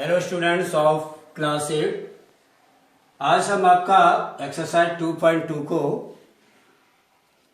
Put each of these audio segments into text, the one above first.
Hello students of class 8। आज हम आपका एक्सरसाइज 2.2 को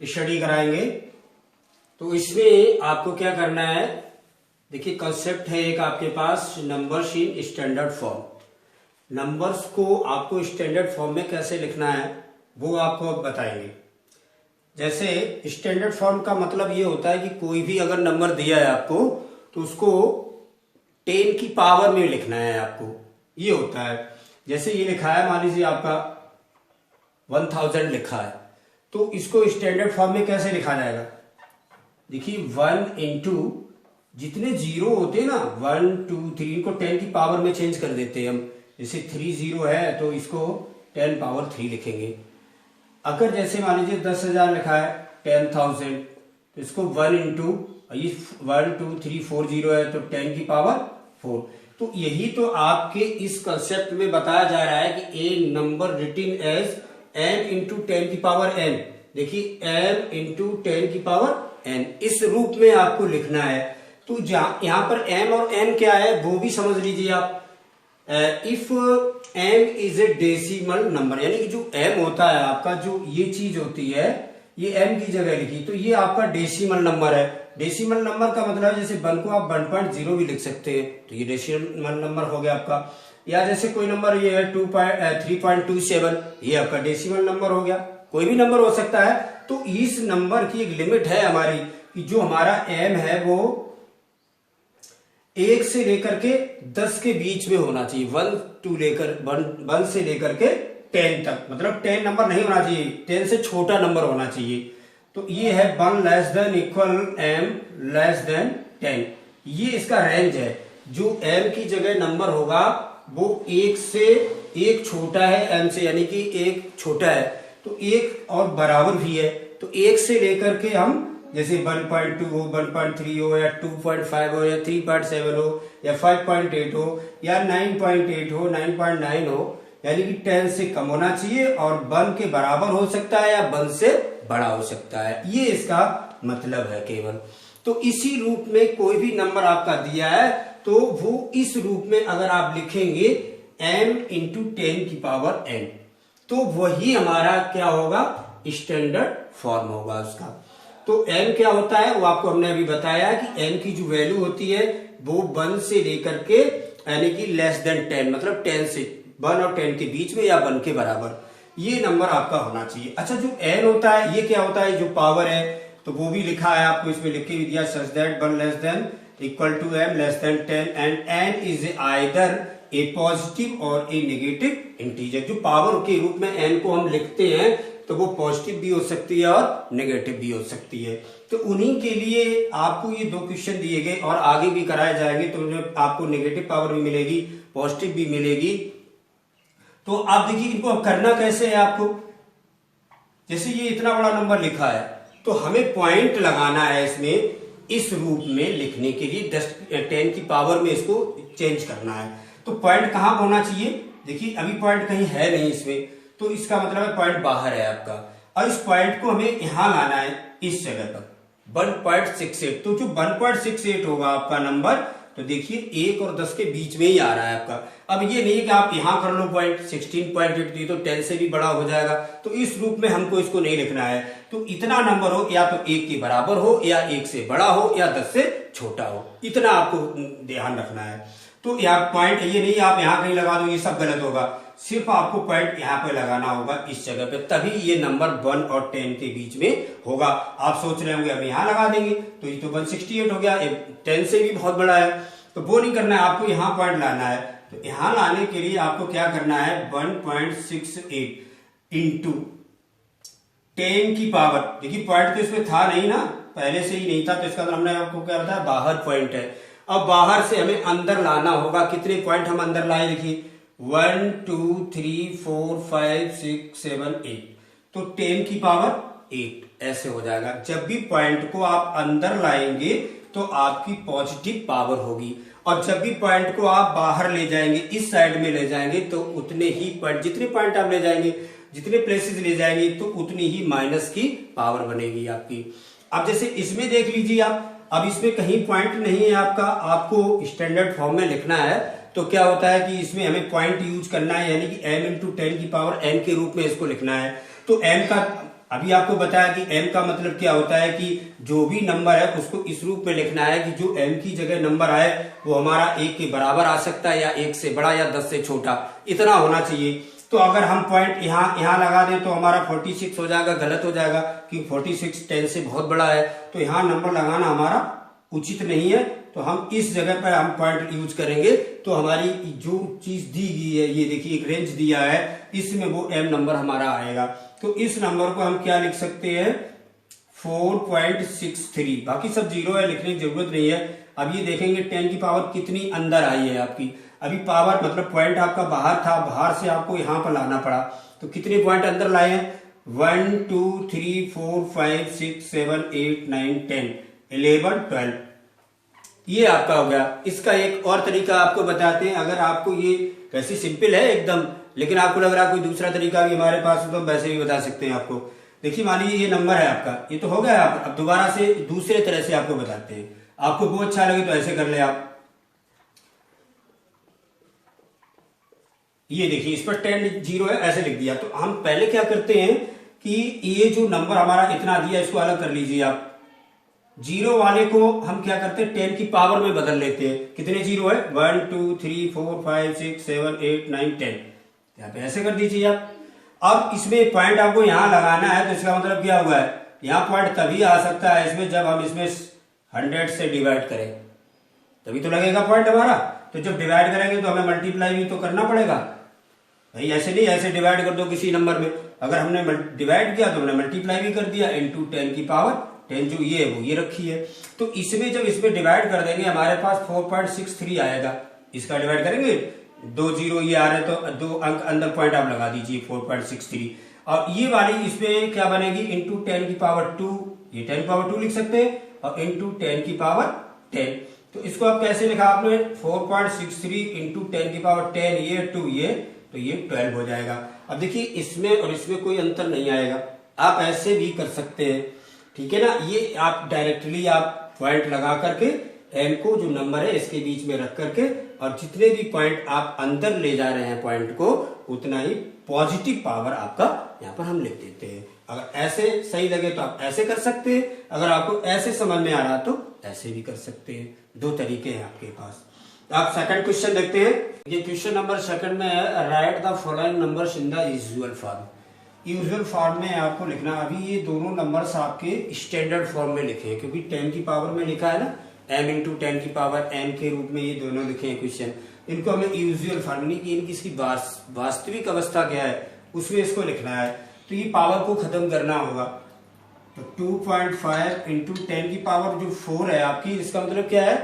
स्टडी कराएंगे। तो इसमें आपको क्या करना है, देखिए कंसेप्ट है एक आपके पास numbers in standard form. Numbers को आपको स्टैंडर्ड फॉर्म में कैसे लिखना है वो आपको बताएंगे। जैसे स्टैंडर्ड फॉर्म का मतलब ये होता है कि कोई भी अगर नंबर दिया है आपको तो उसको 10 की पावर में लिखना है आपको, ये होता है। जैसे ये लिखा है, मान लीजिए आपका 1000 लिखा है, तो इसको स्टैंडर्ड फॉर्म में कैसे लिखा जाएगा। देखिए 1 इंटू जितने जीरो होते हैं ना 1 2 3, इनको 10 की पावर में चेंज कर देते हैं हम। जैसे 3 0 है तो इसको 10 पावर 3 लिखेंगे। अगर जैसे मान लीजिए 10,000 लिखा है 10,000, तो इसको 1 इंटू 1 2 3 4 0 है तो 10 की पावर 4। तो यही तो आपके इस कंसेप्ट में बताया जा रहा है कि a number written as m into 10 की पावर n। देखिए m इंटू 10 की पावर n, इस रूप में आपको लिखना है। तो यहां पर m और n क्या है वो भी समझ लीजिए आप। If m is a decimal number, यानी कि जो m होता है आपका, जो ये चीज होती है ये m की जगह लिखी, तो ये आपका डेसिमल नंबर है। डेसिमल नंबर का मतलब है जैसे 1 को आप 1.0 भी लिख सकते हैं, तो ये डेसिमल नंबर हो गया आपका। या जैसे कोई नंबर ये है 3.27, ये आपका डेसिमल नंबर हो गया। कोई भी नंबर हो सकता है। तो इस नंबर की एक लिमिट है हमारी कि जो हमारा m है वो 1 से लेकर के 10 के बीच में होना चाहिए। 1 से लेकर के 10 तक, मतलब 10 नंबर नहीं होना चाहिए, 10 से छोटा नंबर होना चाहिए। तो ये है 1 less than equal m less than 10, ये इसका रेंज है। जो m की जगह नंबर होगा वो 1 से 1 छोटा है m से, यानी कि 1 छोटा है तो 1 और बराबर भी है। तो 1 से लेकर के हम जैसे 1.2 हो, 1.3 हो, या 2.5 हो, या 3.7 हो, या 5.8 हो, या 9.8 हो, 9.9 हो, यानी कि 10 से कम होना चाहिए और 1 के बराबर हो सकता है या 1 से बड़ा हो सकता है, ये इसका मतलब है केवल। तो इसी रूप में कोई भी नंबर आपका दिया है तो वो इस रूप में अगर आप लिखेंगे m इंटू 10 की पावर n, तो वही हमारा क्या होगा, स्टैंडर्ड फॉर्म होगा उसका। तो m क्या होता है वो आपको हमने अभी बताया कि m की जो वैल्यू होती है वो 1 से लेकर के, यानी कि लेस देन 10, मतलब 10 से 1 और 10 के बीच में या 1 के बराबर, ये नंबर आपका होना चाहिए। अच्छा, जो n होता है ये क्या होता है, जो पावर है, तो वो भी लिखा है आपको, इसमें लिख के भी दिया, such that 1 less than equal to m less than 10 and n is either a positive or a negative integer. जो पावर के रूप में n को हम लिखते हैं तो वो पॉजिटिव भी हो सकती है और नेगेटिव भी हो सकती है। तो उन्हीं के लिए आपको ये 2 क्वेश्चन दिए गए और आगे भी कराए जाएंगे, तो आपको नेगेटिव पावर भी मिलेगी, पॉजिटिव भी मिलेगी। तो आप देखिए इनको अब करना कैसे है आपको। जैसे ये इतना बड़ा नंबर लिखा है तो हमें पॉइंट लगाना है इसमें, इस रूप में लिखने के लिए 10 की पावर में इसको चेंज करना है। तो पॉइंट कहां होना चाहिए, देखिए अभी पॉइंट कहीं है नहीं इसमें, तो इसका मतलब है पॉइंट बाहर है आपका, और इस पॉइंट को हमें यहां लाना है, इस जगह पर 1.68। तो जो 1.68 होगा आपका नंबर, तो देखिए 1 और 10 के बीच में ही आ रहा है आपका। अब ये नहीं कि आप यहां कर लो पॉइंट 16.8, तो 10 से भी बड़ा हो जाएगा, तो इस रूप में हमको इसको नहीं लिखना है। तो इतना नंबर हो या तो 1 के बराबर हो, या 1 से बड़ा हो, या 10 से छोटा हो, इतना आपको ध्यान रखना है। तो यहाँ पॉइंट ये नहीं आप यहां कहीं लगा दो, ये सब गलत होगा। सिर्फ आपको पॉइंट यहाँ पे लगाना होगा, इस जगह पे, तभी ये नंबर 1 और 10 के बीच में होगा। आप सोच रहे होंगे अब यहाँ लगा देंगे तो ये तो 168 हो गया, 10 से भी बहुत बड़ा है, तो वो नहीं करना है, आपको यहाँ पॉइंट लाना है। तो यहाँ लाने के लिए आपको क्या करना है, 1.68 इंटू 10 की पावर, देखिए पॉइंट तो इसमें था नहीं ना, पहले से ही नहीं था, तो इसका हमने आपको क्या बताया, बाहर पॉइंट है। अब बाहर से हमें अंदर लाना होगा। कितने पॉइंट हम अंदर लाए, देखिए 1 2 3 4 5 6 7 8, तो 10 की पावर 8 ऐसे हो जाएगा। जब भी पॉइंट को आप अंदर लाएंगे तो आपकी पॉजिटिव पावर होगी, और जब भी पॉइंट को आप बाहर ले जाएंगे, इस साइड में ले जाएंगे, तो उतने ही पॉइंट, जितने पॉइंट आप ले जाएंगे, जितने प्लेसेस ले जाएंगे, तो उतनी ही माइनस की पावर बनेगी आपकी। अब जैसे इसमें देख लीजिए आप, अब इसमें कहीं पॉइंट नहीं है आपका, आपको स्टैंडर्ड फॉर्म में लिखना है, तो क्या होता है कि इसमें हमें पॉइंट यूज करना है, यानी कि m इंटू 10 की पावर n के रूप में इसको लिखना है। तो m का अभी आपको बताया कि m का मतलब क्या होता है कि जो भी नंबर है उसको इस रूप में लिखना है कि जो m की जगह नंबर आए वो हमारा 1 के बराबर आ सकता है, या 1 से बड़ा, या 10 से छोटा, इतना होना चाहिए। तो अगर हम पॉइंट यहाँ लगा दें तो हमारा 46 हो जाएगा, गलत हो जाएगा क्योंकि 46 10 से बहुत बड़ा है, तो यहाँ नंबर लगाना हमारा उचित नहीं है। तो हम इस जगह पर हम पॉइंट यूज करेंगे, तो हमारी जो चीज दी गई है, ये देखिए एक रेंज दिया है, इसमें वो m नंबर हमारा आएगा। तो इस नंबर को हम क्या लिख सकते हैं, 4.63। बाकी सब जीरो है, लिखने की जरूरत नहीं है। अब ये देखेंगे 10 की पावर कितनी अंदर आई है आपकी। अभी पावर मतलब पॉइंट आपका बाहर था, बाहर से आपको यहां पर लाना पड़ा, तो कितने पॉइंट अंदर लाए हैं, 1 2 3 4 5 6 7 8 9 10 11 12। ये आपका हो गया। इसका एक और तरीका आपको बताते हैं, अगर आपको ये वैसे सिंपल है एकदम, लेकिन आपको लग रहा है कोई दूसरा तरीका भी हमारे पास हो तो वैसे भी बता सकते हैं आपको। देखिए मान लीजिए ये नंबर है आपका, ये तो हो गया। अब दोबारा से दूसरे तरह से आपको बताते हैं, आपको वो अच्छा लगे तो ऐसे कर ले आप। ये देखिए इस पर 10 जीरो है, ऐसे लिख दिया। तो हम पहले क्या करते हैं कि ये जो नंबर हमारा इतना दिया इसको अलग कर लीजिए आप। जीरो वाले को हम क्या करते हैं 10 की पावर में बदल लेते हैं। कितने जीरो है, 1 2 3 4 5 6 7 8 9 10। यहाँ पे ऐसे कर दीजिए आप। अब इसमें पॉइंट आपको यहाँ लगाना है, तो इसका मतलब क्या हुआ है, यहाँ पॉइंट तभी आ सकता है इसमें जब हम इसमें 100 से डिवाइड करें, तभी तो लगेगा पॉइंट हमारा। तो जब डिवाइड करेंगे तो हमें मल्टीप्लाई भी तो करना पड़ेगा भाई, ऐसे नहीं ऐसे डिवाइड कर दो किसी नंबर में। अगर हमने डिवाइड किया तो हमने मल्टीप्लाई भी कर दिया, इंटू 10 की पावर 10 जो ये है वो ये रखी है। तो इसमें जब इसमें डिवाइड कर देंगे हमारे पास 4.63 आएगा। इसका डिवाइड करेंगे, 2 जीरो ये आ रहे हैं तो 2 अंक अंदर पॉइंट आप लगा दीजिए 4.63। और ये वाली इसमें क्या बनेगी, इंटू 10 की पावर 2, ये 10 की पावर 2 लिख सकते हैं, और इंटू 10 की पावर 10। तो इसको आप कैसे लिखा आपने, 4.63 इंटू 10 की पावर 10, ये 2 ये, तो ये 12 हो जाएगा। अब देखिए इसमें और इसमें कोई अंतर नहीं आएगा, आप ऐसे भी कर सकते हैं, ठीक है ना। ये आप डायरेक्टली आप पॉइंट लगा करके m को जो नंबर है इसके बीच में रख करके, और जितने भी पॉइंट आप अंदर ले जा रहे हैं पॉइंट को, उतना ही पॉजिटिव पावर आपका यहाँ पर हम लिख देते हैं। अगर ऐसे सही लगे तो आप ऐसे कर सकते हैं, अगर आपको ऐसे समझ में आ रहा तो ऐसे भी कर सकते हैं। दो तरीके हैं आपके पास। आप सेकंड क्वेश्चन देखते हैं। ये क्वेश्चन नंबर सेकंड में है, right the following numbers in the usual form. Usual form में आपको लिखना, अभी ये दोनों नंबर्स आपके स्टैंडर्ड फॉर्म में लिखे हैं, क्योंकि 10 की पावर में लिखा है ना, m इंटू 10 की पावर n के रूप में ये दोनों लिखे हैं क्वेश्चन। इनको हमें यूजुअल फॉर्म नहीं कि इनकी इसकी वास्तविक अवस्था क्या है उसमें इसको लिखना है। तो ये पावर को खत्म करना होगा। तो 2.5 इंटू 10 की पावर जो 4 है आपकी, इसका मतलब क्या है,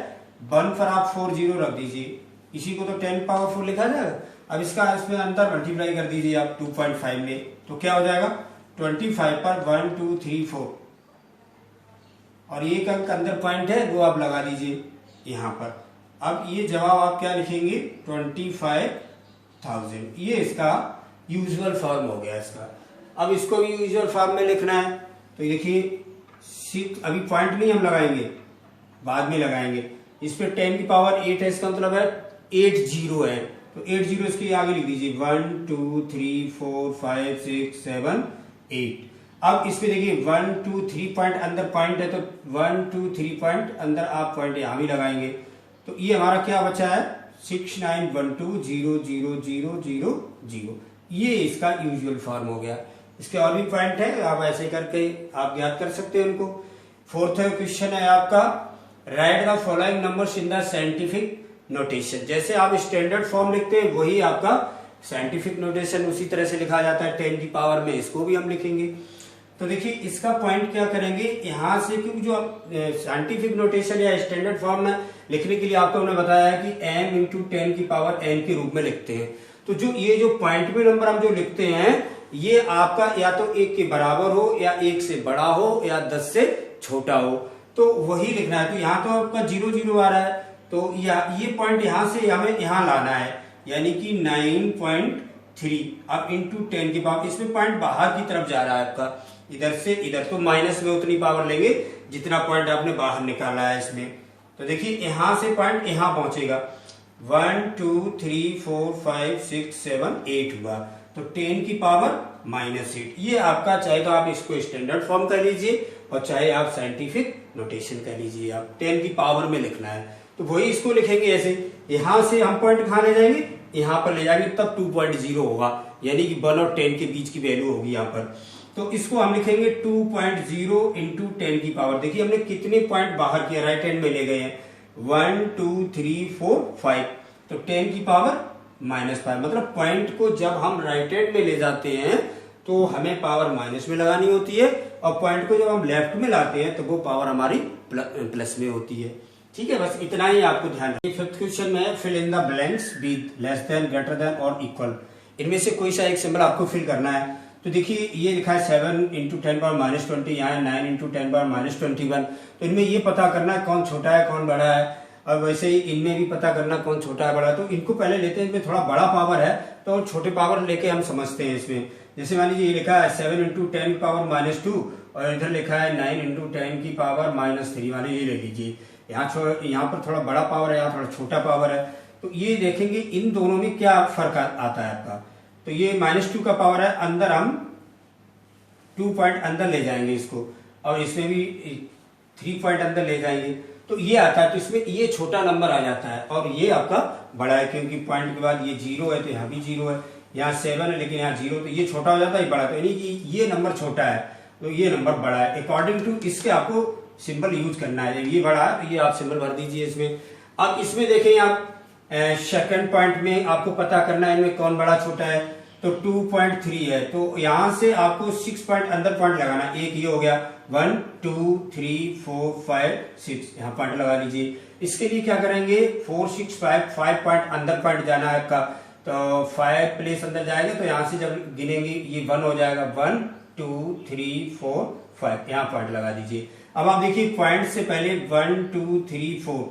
1 पर आप 4 जीरो रख दीजिए, इसी को तो 10 पावर 4 लिखा जाएगा। अब इसका इसमें अंदर मल्टीप्लाई कर दीजिए आप 2.5 में, तो क्या हो जाएगा, 25 पर 1 2 3 4, और एक अंक अंदर पॉइंट है वो आप लगा दीजिए यहाँ पर। अब ये जवाब आप क्या लिखेंगे, 25,000। ये इसका यूजुअल फॉर्म हो गया इसका। अब इसको भी यूजुअल फॉर्म में लिखना है, तो देखिए अभी पॉइंट नहीं हम लगाएंगे, बाद में लगाएंगे। इस पे 10 की पावर 8 है, इसका मतलब है 8 जीरो है, तो 8 जीरो इसके आगे लिख दीजिए 1 2 3 4 5 6 7 8। अब इस पे देखिए 1 2 3 पॉइंट अंदर पॉइंट है, तो 1 2 3 पॉइंट अंदर आप पॉइंट यहां भी लगाएंगे। तो ये हमारा क्या बचा है, 69120000। ये इसका यूजुअल फॉर्म हो गया। इसके और भी पॉइंट है, आप ऐसे करके आप याद कर सकते हैं उनको। फोर्थ क्वेश्चन है आपका, right the following numbers in the scientific notation. जैसे आप स्टैंडर्ड फॉर्म लिखते हैं वही आपका साइंटिफिक नोटेशन उसी तरह से लिखा जाता है। 10 की पावर में इसको भी हम लिखेंगे। तो देखिए इसका पॉइंट क्या करेंगे, यहां से क्योंकि जो आप साइंटिफिक नोटेशन या स्टैंडर्ड फॉर्म में लिखने के लिए आपको हमने बताया है कि m इंटू 10 की पावर n के रूप में लिखते हैं। तो जो ये जो पॉइंट में नंबर हम जो लिखते हैं, ये आपका या तो 1 के बराबर हो, या 1 से बड़ा हो, या 10 से छोटा हो, तो वही लिखना है। तो यहाँ तो आपका 0 0 आ रहा है, तो ये पॉइंट यहां से हमें यहाँ लाना है, यानी कि 9.3। अब इंटू 10 की पावर, इसमें पॉइंट बाहर की तरफ जा रहा है आपका, इधर से इधर, तो माइनस में उतनी पावर लेंगे जितना पॉइंट आपने बाहर निकाला है इसमें। तो देखिए यहां से पॉइंट यहां पहुंचेगा, 1 2 3 4 5 6 7 8 हुआ, तो 10 की पावर -8। ये आपका, चाहे तो आप इसको स्टैंडर्ड फॉर्म कर लीजिए और चाहे आप साइंटिफिक नोटेशन कर लीजिए, आप 10 की पावर में लिखना है तो वही इसको लिखेंगे ऐसे। यहां से हम पॉइंट कहां ले जाएंगे, यहां पर ले जाएंगे, तब 2.0 होगा, यानी कि 1 और 10 के बीच की वैल्यू होगी यहाँ पर। तो इसको हम लिखेंगे 2.0 इंटू 10 की पावर। देखिए हमने कितने पॉइंट बाहर किया, राइट हैंड में ले गए हैं, 1 2 3 4 5, तो 10 की पावर -5। मतलब पॉइंट को जब हम राइट हैंड में ले जाते हैं तो हमें पावर माइनस में लगानी होती है, और पॉइंट को जब हम लेफ्ट में लाते हैं तो वो पावर हमारी प्लस में होती है। ठीक है, बस इतना ही आपको ध्यान रखिए। फिफ्थ क्वेश्चन में fill in the blanks with less than, greater than और इक्वल। इनमें से कोई सा एक सिंबल आपको फिल करना है। तो देखिए ये लिखा है 7 इंटू 10⁻20, यहाँ 9 इंटू 10⁻21। तो इनमें ये पता करना है कौन छोटा है कौन बड़ा है, और वैसे ही इनमें भी पता करना कौन छोटा है बड़ा है। तो इनको पहले लेते हैं, इनमें थोड़ा बड़ा पावर है तो छोटे पावर लेके हम समझते हैं इसमें। जैसे मान लीजिए ये लिखा है 7 इंटू 10 पावर -2, और इधर लिखा है 9 इंटू 10 की पावर -3 वाले, ये ले लीजिए। यहाँ पर थोड़ा बड़ा पावर है, यहाँ थोड़ा छोटा पावर है। तो ये देखेंगे इन दोनों में क्या फर्क आता है आपका। तो ये -2 का पावर है, अंदर हम 2 पॉइंट अंदर ले जाएंगे इसको, और इसमें भी 3 पॉइंट अंदर ले जाएंगे, तो ये आता है। तो इसमें ये छोटा नंबर आ जाता है और ये आपका बड़ा है, क्योंकि पॉइंट के बाद ये 0 है तो यहाँ भी 0 है, यहाँ 7 है लेकिन यहाँ 0, तो ये छोटा हो जाता है, ये बड़ा। तो यानी कि ये नंबर छोटा है तो ये नंबर बड़ा है। अकॉर्डिंग टू इसके आपको सिंबल यूज करना है। ये बड़ा है तो ये आप सिंबल भर दीजिए इसमें। अब इसमें देखें आप सेकंड पॉइंट में आपको पता करना है इनमें कौन बड़ा छोटा है। तो 2.3 है, तो यहां से आपको 6 पॉइंट अंदर पॉइंट लगाना। एक ये हो गया, 1 2 3 4 5 6, यहाँ पॉइंट लगा लीजिए। इसके लिए क्या करेंगे, 4 6 5 पॉइंट अंदर पॉइंट जाना है आपका। तो 5 प्लेस अंदर जाएगा, तो यहां से जब गिनेंगे ये 1 हो जाएगा, 1 2 3 4 5, यहाँ पॉइंट लगा दीजिए। अब आप देखिए पॉइंट से पहले 1 2 3 4,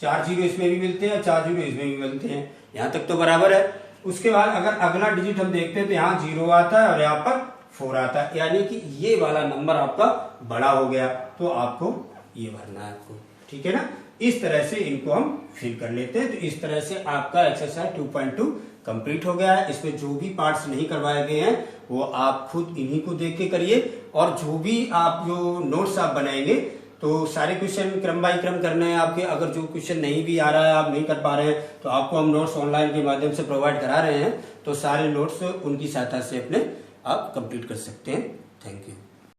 4 जीरो इसमें भी मिलते हैं, 4 जीरो इसमें भी मिलते हैं, यहाँ तक तो बराबर है। उसके बाद अगर अगला डिजिट हम देखते हैं तो यहाँ 0 आता है और यहाँ पर 4 आता है, यानी कि ये वाला नंबर आपका बड़ा हो गया, तो आपको ये भरना है आपको। ठीक है ना, इस तरह से इनको हम फिल कर लेते हैं। तो इस तरह से आपका एक्सरसाइज 2.2 कंप्लीट हो गया है। इसमें जो भी पार्ट्स नहीं करवाए गए हैं वो आप खुद इन्हीं को देख के करिए, और जो भी आप जो नोट्स आप बनाएंगे तो सारे क्वेश्चन क्रम बाय क्रम करने हैं आपके। अगर जो क्वेश्चन नहीं भी आ रहा है, आप नहीं कर पा रहे हैं, तो आपको हम नोट्स ऑनलाइन के माध्यम से प्रोवाइड करा रहे हैं, तो सारे नोट्स उनकी सहायता से अपने आप कंप्लीट कर सकते हैं। Thank you.